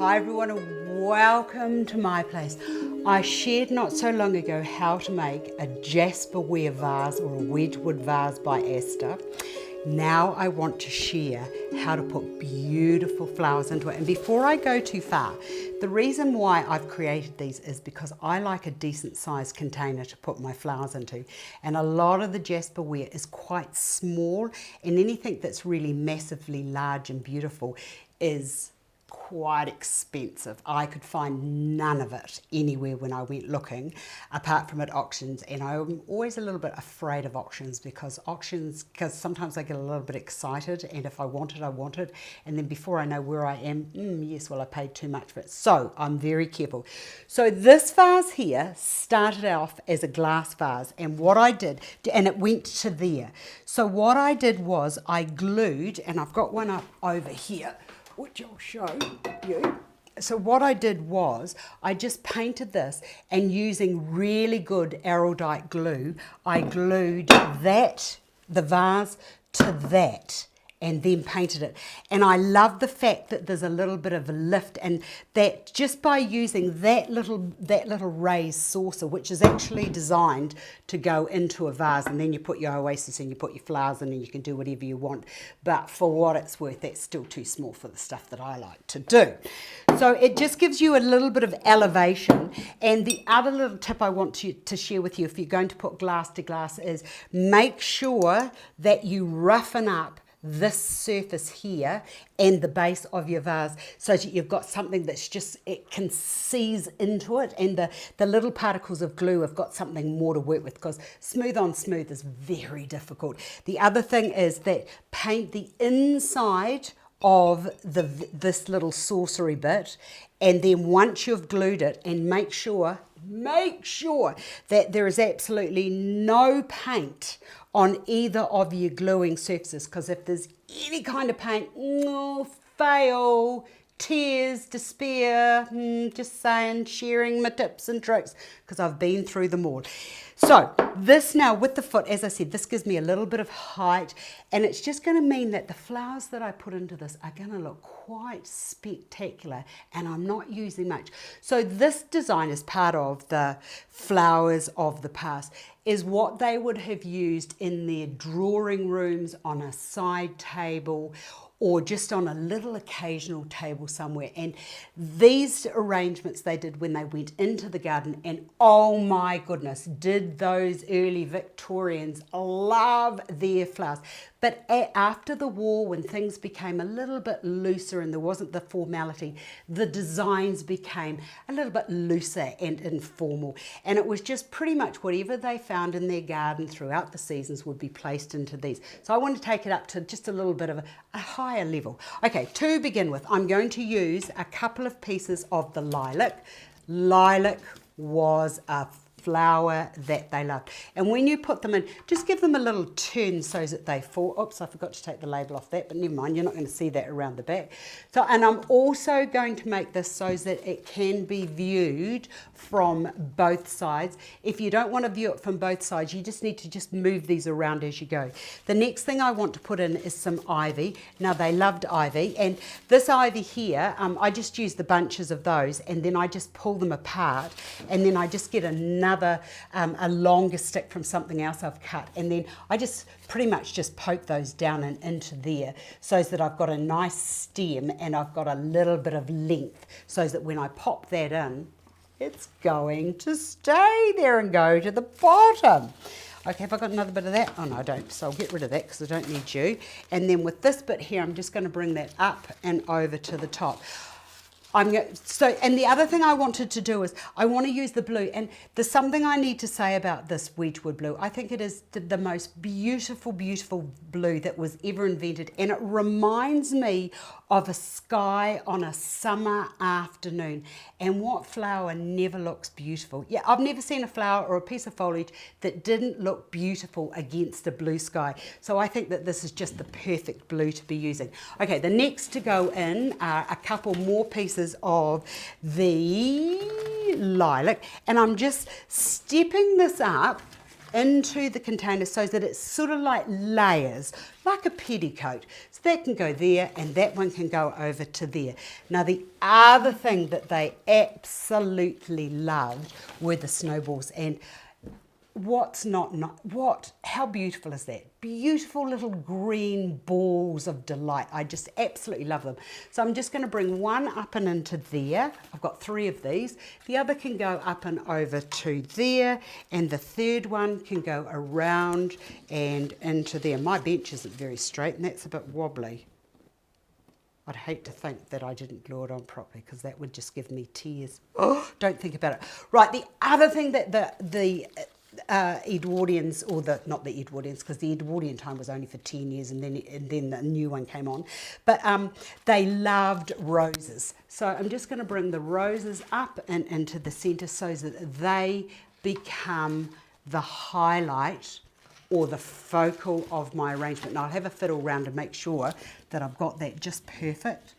Hi everyone and welcome to my place. I shared not so long ago how to make a jasperware vase or a wedgwood vase by Astar. Now I want to share how to put beautiful flowers into it. And before I go too far, the reason why I've created these is because I like a decent sized container to put my flowers into. And a lot of the jasperware is quite small, and anything that's really massively large and beautiful is quite expensive. I could find none of it anywhere when I went looking, apart from at auctions. And I'm always a little bit afraid of auctions because sometimes I get a little bit excited, and if I want it, I want it. And then before I know where I am, yes, well, I paid too much for it. So I'm very careful. So this vase here started off as a glass vase, and what I did, and it went to there. So what I did was I glued, and I've got one up over here, which I'll show you. So what I did was I just painted this, and using really good eraldite glue, I glued the vase to that, and then painted it. And I love the fact that there's a little bit of a lift, and that just by using that little raised saucer, which is actually designed to go into a vase, and then you put your oasis and you put your flowers in, and you can do whatever you want. But for what it's worth, that's still too small for the stuff that I like to do. So it just gives you a little bit of elevation. And the other little tip I want to share with you, if you're going to put glass to glass, is make sure that you roughen up this surface here and the base of your vase, so that you've got something that's just, it can seize into it, and the little particles of glue have got something more to work with, because smooth on smooth is very difficult. The other thing is that paint the inside of this little saucery bit, and then once you've glued it, and make sure that there is absolutely no paint on either of your gluing surfaces, because if there's any kind of paint, fail, tears, despair, just saying, sharing my tips and tricks, because I've been through them all. So this now with the foot, as I said, this gives me a little bit of height, and it's just going to mean that the flowers that I put into this are going to look quite spectacular, and I'm not using much. So this design is part of the flowers of the past, is what they would have used in their drawing rooms, on a side table, or just on a little occasional table somewhere. And these arrangements they did when they went into the garden, and oh my goodness, did those early Victorians love their flowers. But after the war, when things became a little bit looser and there wasn't the formality, the designs became a little bit looser and informal. And it was just pretty much whatever they found in their garden throughout the seasons would be placed into these. So I want to take it up to just a little bit of a higher level. Okay, to begin with, I'm going to use a couple of pieces of the lilac. Lilac was a flower that they loved, and when you put them in, just give them a little turn so that they fall. Oops, I forgot to take the label off that, but never mind, you're not going to see that around the back. So, and I'm also going to make this so that it can be viewed from both sides. If you don't want to view it from both sides, you just need to just move these around as you go. The next thing I want to put in is some ivy. Now, they loved ivy, and this ivy here, I just use the bunches of those, and then I just pull them apart, and then I just get a longer stick from something else I've cut, and then I just pretty much just poke those down and into there, so that I've got a nice stem and I've got a little bit of length, so that when I pop that in, it's going to stay there and go to the bottom. Okay, have I got another bit of that? Oh no, I don't, so I'll get rid of that because I don't need you. And then with this bit here, I'm just going to bring that up and over to the top. And the other thing I wanted to do is I want to use the blue, and there's something I need to say about this wedgwood blue. I think it is the most beautiful, beautiful blue that was ever invented, and it reminds me of a sky on a summer afternoon. And what flower never looks beautiful? Yeah, I've never seen a flower or a piece of foliage that didn't look beautiful against a blue sky. So I think that this is just the perfect blue to be using. Okay, the next to go in are a couple more pieces of the lilac, and I'm just stepping this up into the container so that it's sort of like layers, like a petticoat. So that can go there and that one can go over to there. Now the other thing that they absolutely loved were the snowballs, and how beautiful is that? Beautiful little green balls of delight. I just absolutely love them. So I'm just going to bring one up and into there. I've got 3 of these. The other can go up and over to there, and the third one can go around and into there. My bench isn't very straight and that's a bit wobbly. I'd hate to think that I didn't glue it on properly, because that would just give me tears. Oh, don't think about it. Right, the other thing that the Edwardians, or not the Edwardians, because the Edwardian time was only for 10 years and then the new one came on, but they loved roses. So I'm just going to bring the roses up and into the centre so that they become the highlight or the focal of my arrangement. Now I'll have a fiddle round to make sure that I've got that just perfect.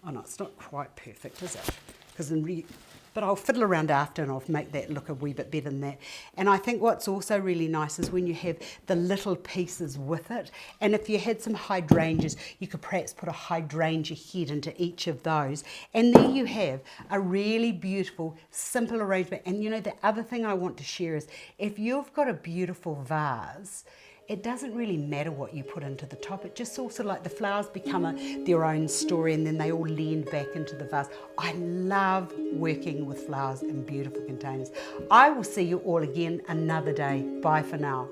Oh no, it's not quite perfect, is it? But I'll fiddle around after and I'll make that look a wee bit better than that. And I think what's also really nice is when you have the little pieces with it. And if you had some hydrangeas, you could perhaps put a hydrangea head into each of those. And there you have a really beautiful, simple arrangement. And you know, the other thing I want to share is if you've got a beautiful vase, it doesn't really matter what you put into the top. It just also, like, the flowers become their own story, and then they all lean back into the vase. I love working with flowers in beautiful containers. I will see you all again another day. Bye for now.